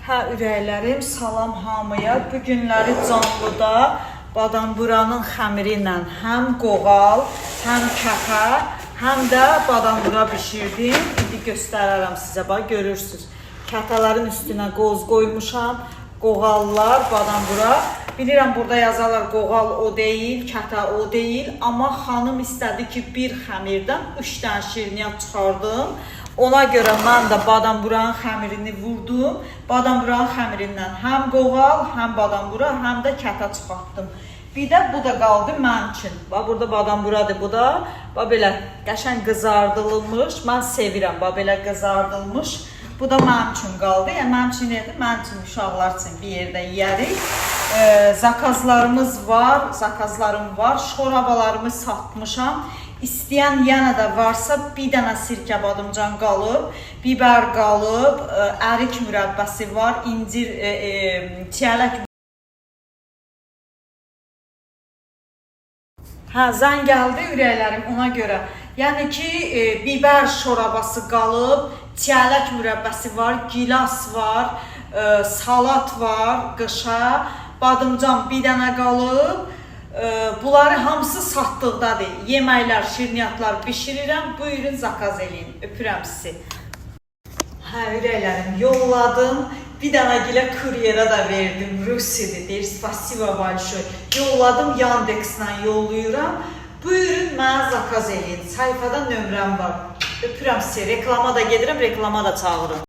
Hə, ürəklərim, salam hamıya. Bu günləri canlıda badamburanın xəmiri ilə həm qoğal, həm kəkə, həm də badambura bişirdim. İndi göstərərəm sizə, bax, görürsünüz. Kətələrin üstünə qoz qoymuşam, qoğallar, badambura. Bilirəm, burada yazarlar qoğal o deyil, kətə o deyil. Amma xanım istədi ki, bir xəmirdən 3 dənə şirniyyat çıxardım. Ona görə mən də badamburanın xəmirini vurdum. Badamburanın xəmirindən həm qoğal, həm badambura, həm də kətə çıxartdım. Bir də bu da qaldı mənim üçün. Bax, burada badamburadır bu da. Bax, belə qəşəng qızardılmış. Mən sevirəm, bax, belə qızardılmış. Bu da mənim üçün qaldı. Yəni, mənim üçün yerdir, mənim üçün uşaqlar üçün bir yerdə yeyərik. Zakazlarımız zakazlarım var. Şorabalarımı satmışam. İstəyən yenə də varsa bir dənə sirkə badımcan qalıb, biber qalıb, ərik mürəbbəsi var, incir, çiyələk. Hə, zəng gəldi ürəklərim ona görə. Yəni ki, biber şorabası qalıb, çiyələk mürəbbəsi var, gilas var, salat var, qışa, badımcan bir dənə qalıb. Bunları hamısı satdıqdadır. Yeməklər, şirniyyatlar bişirirəm. Buyurun, zakaz eləyin. Öpürəm sizi. Hə, ürəklərim, yolladım. Bir dənə gilə kuryerə də verdim. Rusiyadır, deyir, spasiba большой. Yolladım, Yandex-lə yollayıram. Buyurun, mənə zakaz eləyin. Sayfada nömrəm var. Öpürəm sizi. Reklama da gedirəm, reklama da çağırın.